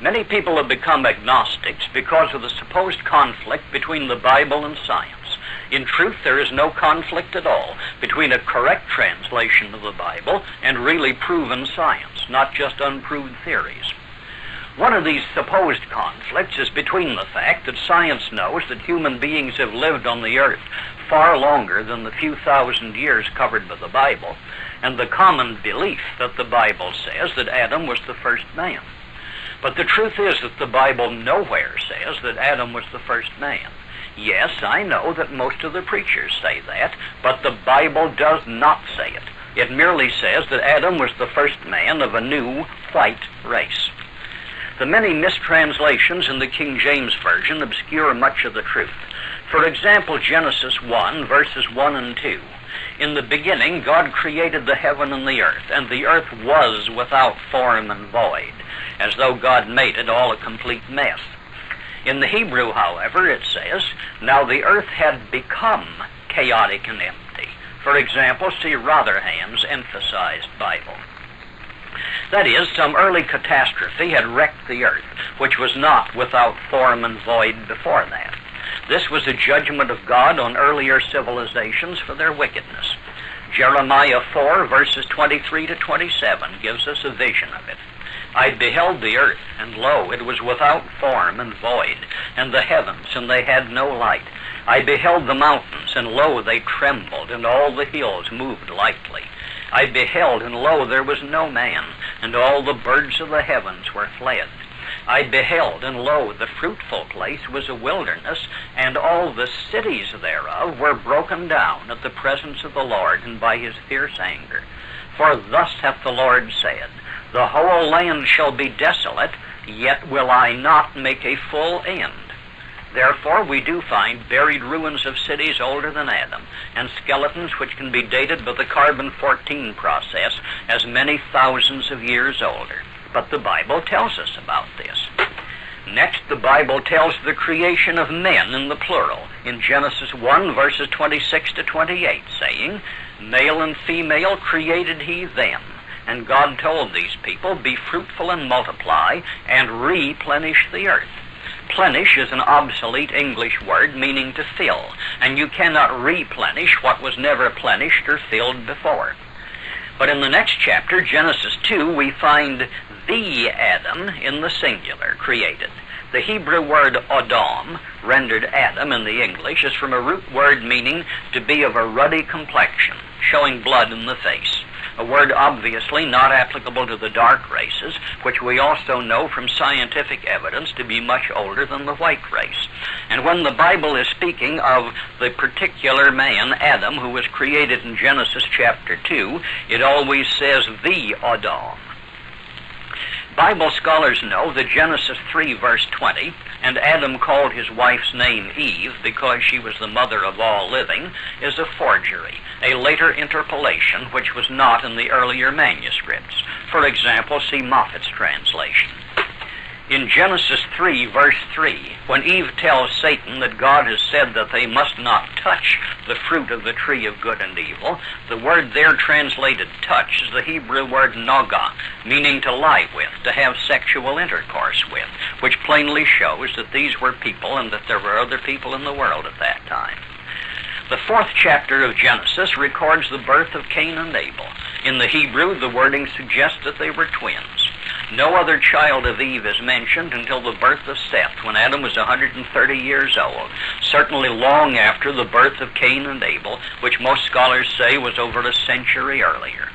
Many people have become agnostics because of the supposed conflict between the Bible and science. In truth, there is no conflict at all between a correct translation of the Bible and really proven science, not just unproved theories. One of these supposed conflicts is between the fact that science knows that human beings have lived on the earth far longer than the few thousand years covered by the Bible, and the common belief that the Bible says that Adam was the first man. But the truth is that the Bible nowhere says that Adam was the first man. Yes, I know that most of the preachers say that, but the Bible does not say it. It merely says that Adam was the first man of a new white race. The many mistranslations in the King James Version obscure much of the truth. For example, Genesis 1, verses 1 and 2. In the beginning, God created the heaven and the earth was without form and void, as though God made it all a complete mess. In the Hebrew, however, it says, now the earth had become chaotic and empty. For example, see Rotherham's emphasized Bible. That is, some early catastrophe had wrecked the earth, which was not without form and void before that. This was a judgment of God on earlier civilizations for their wickedness. Jeremiah 4, verses 23 to 27 gives us a vision of it. I beheld the earth, and lo, it was without form and void, and the heavens, and they had no light. I beheld the mountains, and lo, they trembled, and all the hills moved lightly. I beheld, and lo, there was no man, and all the birds of the heavens were fled. I beheld, and lo, the fruitful place was a wilderness, and all the cities thereof were broken down at the presence of the Lord, and by his fierce anger. For thus hath the Lord said, the whole land shall be desolate, yet will I not make a full end. Therefore we do find buried ruins of cities older than Adam, and skeletons which can be dated by the carbon-14 process as many thousands of years older. But the Bible tells us about this. Next, the Bible tells the creation of men in the plural in Genesis 1, verses 26 to 28, saying, male and female created he them. And God told these people, be fruitful and multiply, and replenish the earth. Plenish is an obsolete English word meaning to fill, and you cannot replenish what was never plenished or filled before. But in the next chapter, Genesis 2, we find the Adam in the singular created. The Hebrew word Adam, rendered Adam in the English, is from a root word meaning to be of a ruddy complexion, showing blood in the face. A word obviously not applicable to the dark races, which we also know from scientific evidence to be much older than the white race. And when the Bible is speaking of the particular man, Adam, who was created in Genesis chapter 2, it always says the Adam. Bible scholars know that Genesis 3, verse 20, and Adam called his wife's name Eve because she was the mother of all living, is a forgery, a later interpolation which was not in the earlier manuscripts. For example, see Moffat's translation. In Genesis 3, verse 3, when Eve tells Satan that God has said that they must not touch the fruit of the tree of good and evil, the word there translated touch is the Hebrew word naga, meaning to lie with, to have sexual intercourse with, which plainly shows that these were people and that there were other people in the world at that time. The 4th chapter of Genesis records the birth of Cain and Abel. In the Hebrew, the wording suggests that they were twins. No other child of Eve is mentioned until the birth of Seth, when Adam was 130 years old, certainly long after the birth of Cain and Abel, which most scholars say was over a century earlier.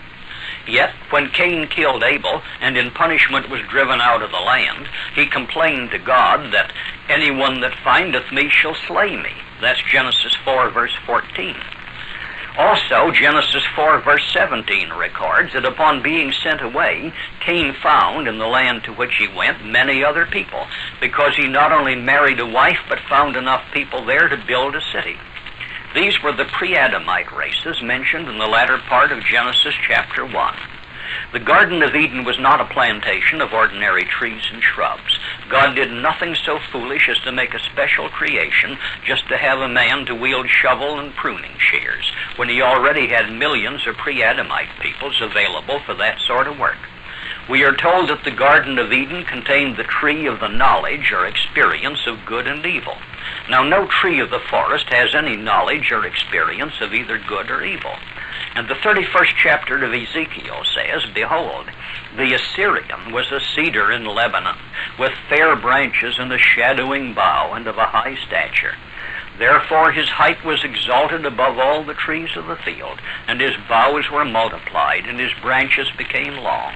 Yet, when Cain killed Abel, and in punishment was driven out of the land, he complained to God that anyone that findeth me shall slay me. That's Genesis 4, verse 14. Also, Genesis 4, verse 17 records that upon being sent away, Cain found in the land to which he went many other people, because he not only married a wife, but found enough people there to build a city. These were the pre-Adamite races mentioned in the latter part of Genesis chapter 1. The Garden of Eden was not a plantation of ordinary trees and shrubs. God did nothing so foolish as to make a special creation just to have a man to wield shovel and pruning shears, when he already had millions of pre-Adamite peoples available for that sort of work. We are told that the Garden of Eden contained the tree of the knowledge or experience of good and evil. Now, no tree of the forest has any knowledge or experience of either good or evil. And the 31st chapter of Ezekiel says, "Behold, the Assyrian was a cedar in Lebanon, with fair branches and a shadowing bough, and of a high stature. Therefore his height was exalted above all the trees of the field, and his boughs were multiplied, and his branches became long.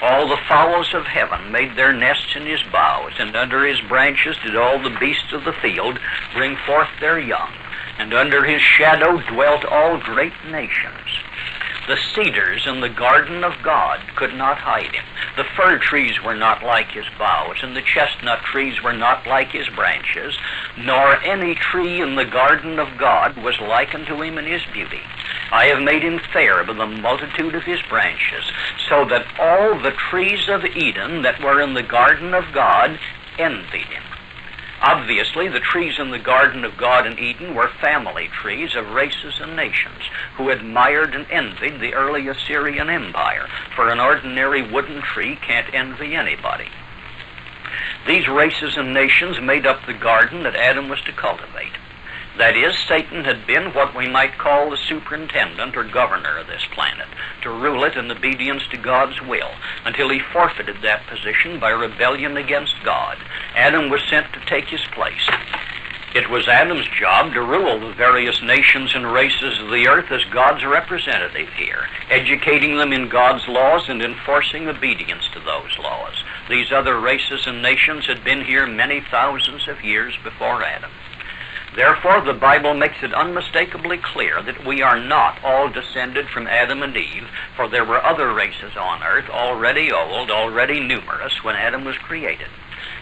All the fowls of heaven made their nests in his boughs, and under his branches did all the beasts of the field bring forth their young, and under his shadow dwelt all great nations." The cedars in the garden of God could not hide him. The fir trees were not like his boughs, and the chestnut trees were not like his branches, nor any tree in the garden of God was like unto him in his beauty. I have made him fair by the multitude of his branches, so that all the trees of Eden that were in the garden of God envied him. Obviously, the trees in the Garden of God in Eden were family trees of races and nations who admired and envied the early Assyrian Empire, for an ordinary wooden tree can't envy anybody. These races and nations made up the garden that Adam was to cultivate. That is, Satan had been what we might call the superintendent or governor of this planet, to rule it in obedience to God's will, until he forfeited that position by rebellion against God. Adam was sent to take his place. It was Adam's job to rule the various nations and races of the earth as God's representative here, educating them in God's laws and enforcing obedience to those laws. These other races and nations had been here many thousands of years before Adam. Therefore, the Bible makes it unmistakably clear that we are not all descended from Adam and Eve, for there were other races on earth, already old, already numerous, when Adam was created.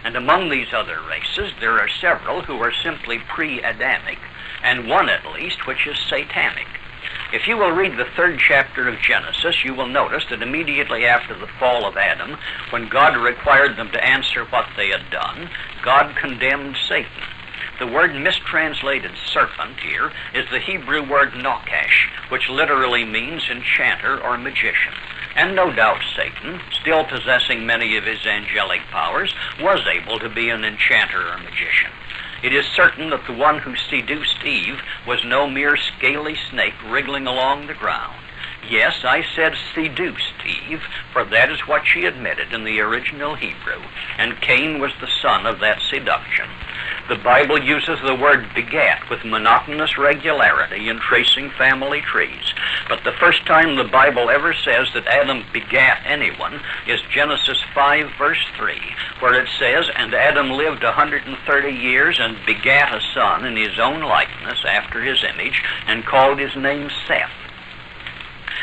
And among these other races, there are several who are simply pre-Adamic, and one at least which is satanic. If you will read the 3rd chapter of Genesis, you will notice that immediately after the fall of Adam, when God required them to answer what they had done, God condemned Satan. The word mistranslated serpent here is the Hebrew word nokash, which literally means enchanter or magician. And no doubt Satan, still possessing many of his angelic powers, was able to be an enchanter or magician. It is certain that the one who seduced Eve was no mere scaly snake wriggling along the ground. Yes, I said seduced Eve, for that is what she admitted in the original Hebrew, and Cain was the son of that seduction. The Bible uses the word begat with monotonous regularity in tracing family trees, but the first time the Bible ever says that Adam begat anyone is Genesis 5, verse 3, where it says, "And Adam lived 130 years and begat a son in his own likeness after his image, and called his name Seth."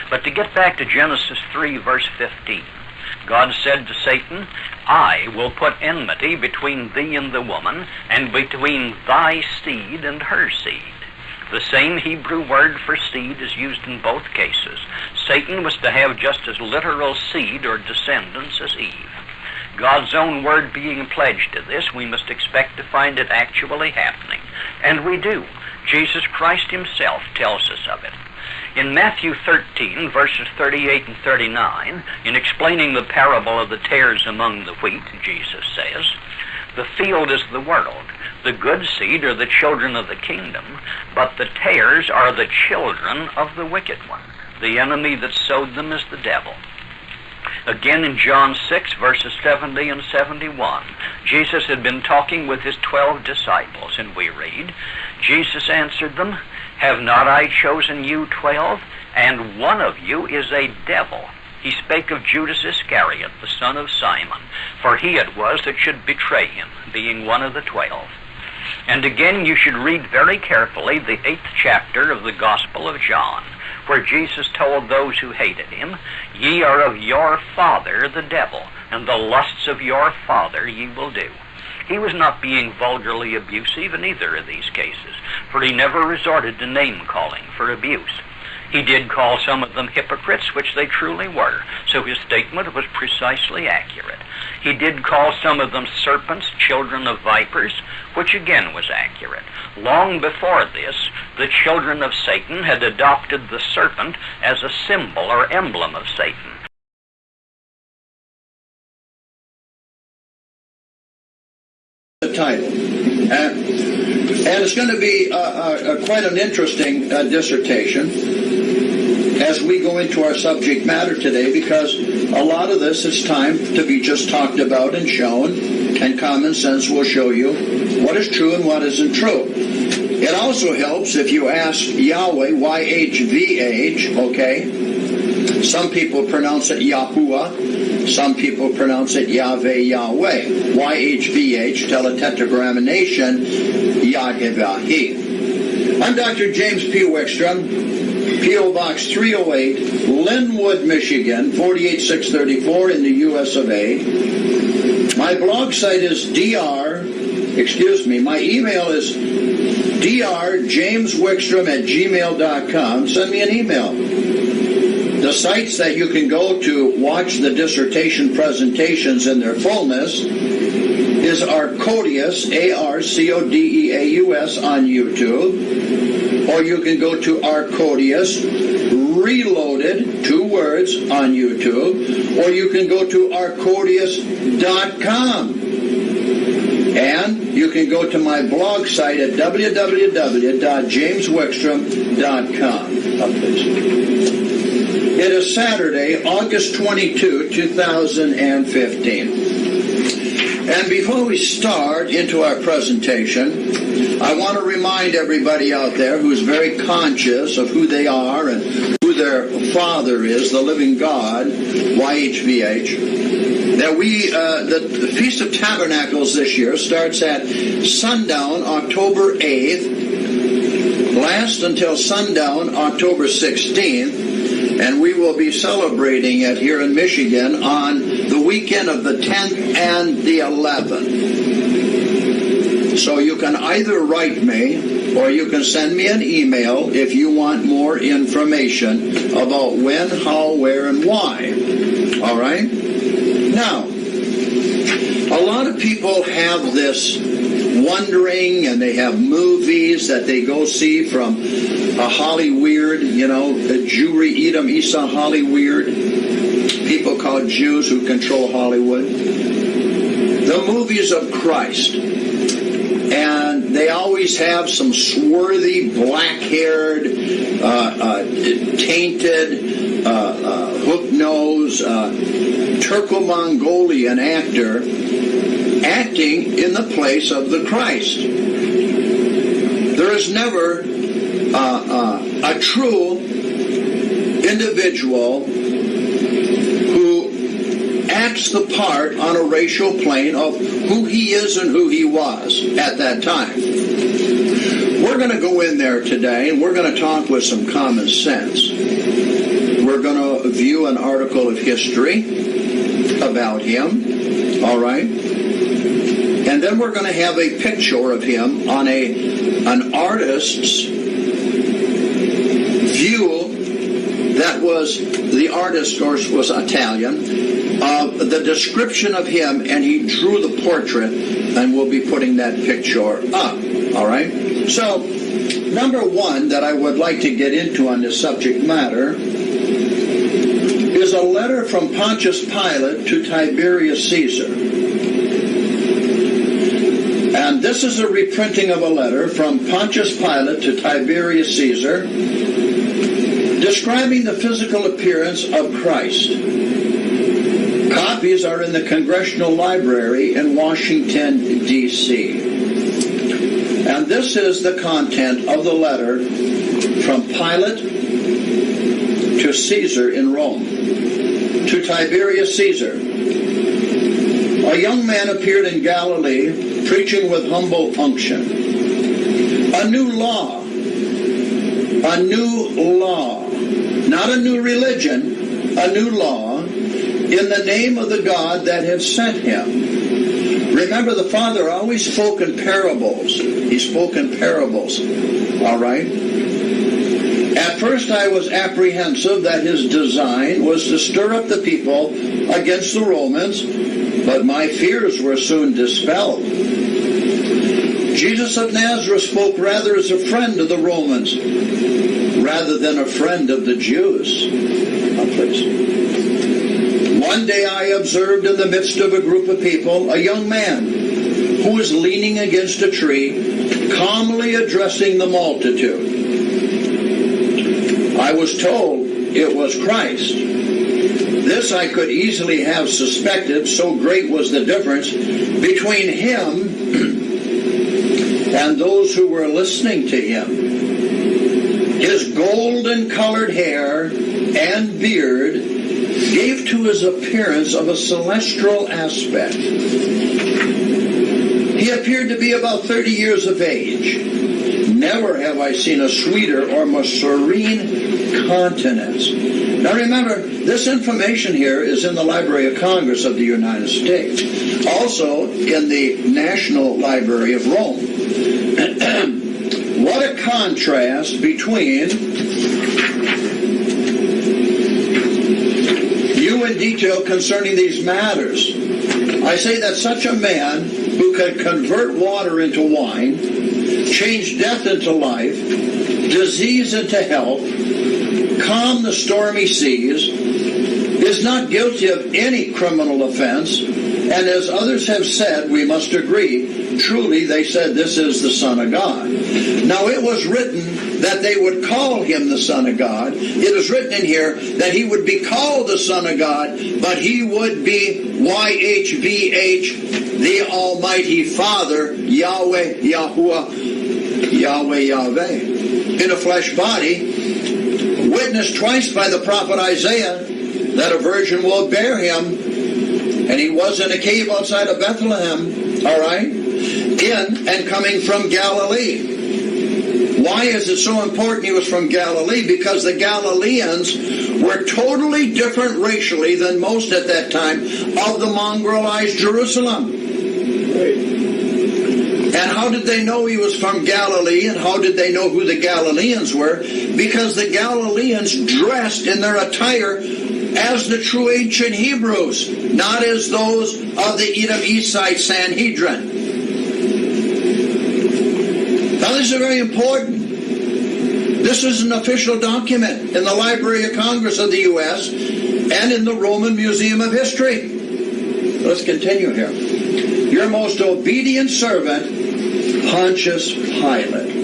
But to get back to Genesis 3, verse 15, God said to Satan, "I will put enmity between thee and the woman, and between thy seed and her seed." The same Hebrew word for seed is used in both cases. Satan was to have just as literal seed or descendants as Eve. God's own word being pledged to this, we must expect to find it actually happening. And we do. Jesus Christ himself tells us of it. In Matthew 13, verses 38 and 39, in explaining the parable of the tares among the wheat, Jesus says, "The field is the world. The good seed are the children of the kingdom, but the tares are the children of the wicked one. The enemy that sowed them is the devil." Again in John 6, verses 70 and 71, Jesus had been talking with his 12 disciples, and we read, "Jesus answered them, Have not I chosen you 12? And one of you is a devil." He spake of Judas Iscariot, the son of Simon, for he it was that should betray him, being one of the 12. And again you should read very carefully the 8th chapter of the Gospel of John, where Jesus told those who hated him, "Ye are of your father the devil, and the lusts of your father ye will do." He was not being vulgarly abusive in either of these cases, for he never resorted to name-calling for abuse. He did call some of them hypocrites, which they truly were, so his statement was precisely accurate. He did call some of them serpents, children of vipers, which again was accurate. Long before this, the children of Satan had adopted the serpent as a symbol or emblem of Satan. It's going to be quite an interesting dissertation as we go into our subject matter today, because a lot of this is time to be just talked about and shown, and common sense will show you what is true and what isn't true. It also helps if you ask Yahweh, Y-H-V-H, okay? Some people pronounce it Yahuwah. Some people pronounce it Yahweh, Yahweh. Y-H-V-H, tetragrammation, Yahweh. I'm Dr. James P. Wickstrom, P.O. Box 308, Linwood, Michigan, 48634 in the U.S. of A. My blog site is my email is drjameswickstrom@gmail.com. Send me an email. The sites that you can go to watch the dissertation presentations in their fullness is Arcodeus, Arcodeus on YouTube, or you can go to Arcodeus Reloaded, 2 words, on YouTube, or you can go to arcodeus.com. And you can go to my blog site at www.jameswickstrom.com. It is Saturday, August 22, 2015. And before we start into our presentation, I want to remind everybody out there who's very conscious of who they are and who their Father is, the living God, YHVH, that the Feast of Tabernacles this year starts at sundown, October 8th, lasts until sundown, October 16th, and we will be celebrating it here in Michigan on the weekend of the 10th and the 11th. So you can either write me or you can send me an email if you want more information about when, how, where, and why. All right? Now, a lot of people have this wondering, and they have movies that they go see from Hollyweird, the Jewry, Edom, Esau, Hollyweird, people called Jews who control Hollywood. The movies of Christ. And they always have some swarthy, black-haired, tainted, hook-nosed, Turco-Mongolian actor acting in the place of the Christ. There is never a true individual who acts the part on a racial plane of who he is and who he was at that time. We're going to go in there today and we're going to talk with some common sense. We're going to view an article of history about him, all right? And then we're going to have a picture of him on an artist's view. That was, the artist, of course, was Italian. The description of him, and he drew the portrait, and we'll be putting that picture up, all right? So, number one that I would like to get into on this subject matter is a letter from Pontius Pilate to Tiberius Caesar. And this is a reprinting of a letter from Pontius Pilate to Tiberius Caesar describing the physical appearance of Christ. Copies are in the Congressional Library in Washington, D.C. And this is the content of the letter from Pilate to Caesar in Rome. To Tiberius Caesar. A young man appeared in Galilee, preaching with humble unction. A new law. A new law. Not a new religion, a new law, in the name of the God that has sent him. Remember, the Father always spoke in parables. He spoke in parables. All right? At first I was apprehensive that his design was to stir up the people against the Romans, but my fears were soon dispelled. Jesus of Nazareth spoke rather as a friend of the Romans rather than a friend of the Jews. Please. One day I observed in the midst of a group of people a young man who was leaning against a tree calmly addressing the multitude. I was told it was Christ. This I could easily have suspected, so great was the difference between him and those who were listening to him. His golden-colored hair and beard gave to his appearance of a celestial aspect. He appeared to be about 30 years of age. Never have I seen a sweeter or more serene countenance. Now remember, this information here is in the Library of Congress of the United States, also in the National Library of Rome. What a contrast between you in detail concerning these matters. I say that such a man who could convert water into wine, change death into life, disease into health, calm the stormy seas, is not guilty of any criminal offense, and as others have said, we must agree, truly they said this is the Son of God. Now it was written that they would call him the Son of God. It is written in here that he would be called the Son of God, but he would be YHVH, the Almighty Father, Yahweh, Yahweh, Yahweh, Yahweh, in a flesh body, witnessed twice by the prophet Isaiah that a virgin will bear him, and he was in a cave outside of Bethlehem, all right, in and coming from Galilee. Why is it so important he was from Galilee? Because the Galileans were totally different racially than most at that time of the mongrelized Jerusalem. And how did they know he was from Galilee, and how did they know who the Galileans were? Because the Galileans dressed in their attire as the true ancient Hebrews, not as those of the Edom Eastside Sanhedrin. Now this is very important. This is an official document in the Library of Congress of the U.S. and in the Roman Museum of History. Let's continue here. Your most obedient servant, Pontius Pilate.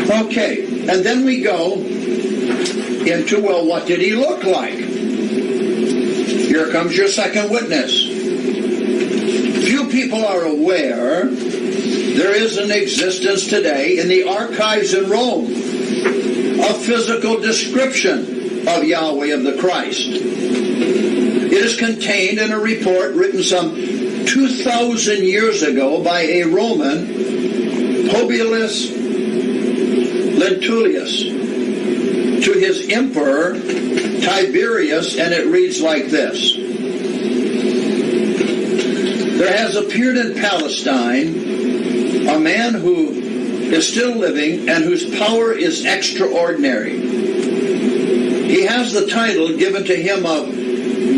Okay, and then we go into, well, what did he look like? Here comes your second witness. Few people are aware there is an existence today in the archives in Rome a physical description of Yahweh of the Christ. It is contained in a report written some 2,000 years ago by a Roman, Publius Lentulus, to his emperor Tiberius, and it reads like this. There has appeared in Palestine a man who is still living and whose power is extraordinary. He has the title given to him of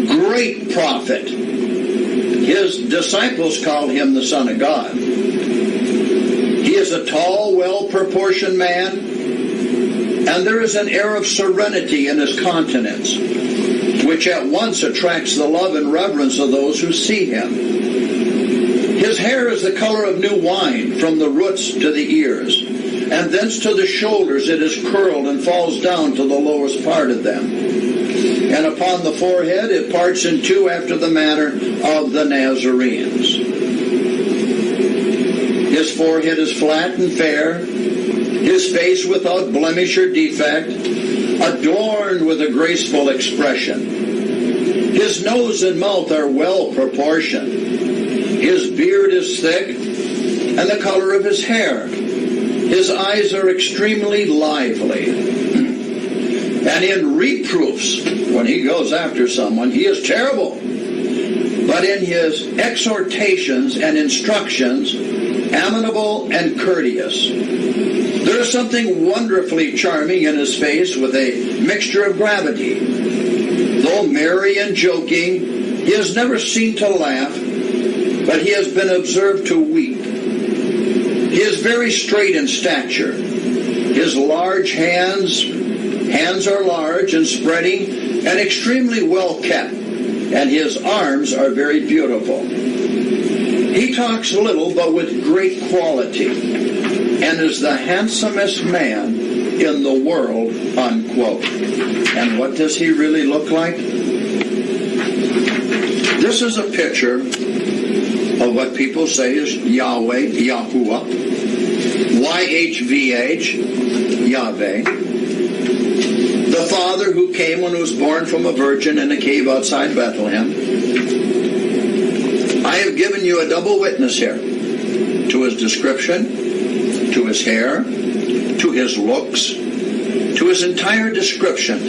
Great Prophet. His disciples call him the Son of God. He is a tall, well-proportioned man, and there is an air of serenity in his countenance, which at once attracts the love and reverence of those who see him. His hair is the color of new wine from the roots to the ears, and thence to the shoulders it is curled and falls down to the lowest part of them. And upon the forehead it parts in two after the manner of the Nazarenes. His forehead is flat and fair, his face without blemish or defect, adorned with a graceful expression. His nose and mouth are well proportioned. His beard is thick, and the color of his hair. His eyes are extremely lively. And in reproofs, when he goes after someone, he is terrible. But in his exhortations and instructions, amenable and courteous. There is something wonderfully charming in his face with a mixture of gravity. Though merry and joking, he is never seen to laugh, but he has been observed to weep. He is very straight in stature. His large hands are large and spreading and extremely well kept, and his arms are very beautiful. He talks little but with great quality, and is the handsomest man in the world, unquote. And what does he really look like? This is a picture of what people say is Yahweh, Yahuwah, YHVH, Yahweh, the Father who came and was born from a virgin in a cave outside Bethlehem. I have given you a double witness here to his description, to his hair, to his looks, to his entire description.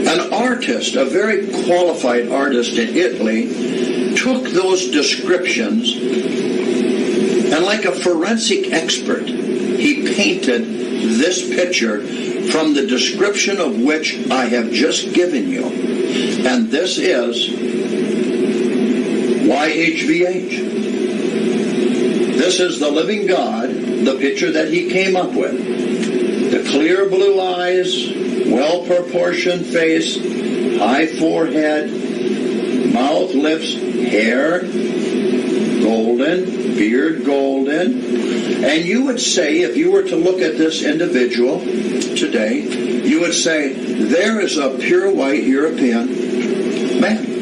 An artist, a very qualified artist in Italy, took those descriptions and like a forensic expert, he painted this picture from the description of which I have just given you. And this is YHVH. This is the living God, the picture that he came up with. The clear blue eyes, well-proportioned face, high forehead, mouth, lips, hair, golden, beard golden. And you would say, if you were to look at this individual today, you would say, there is a pure white European man.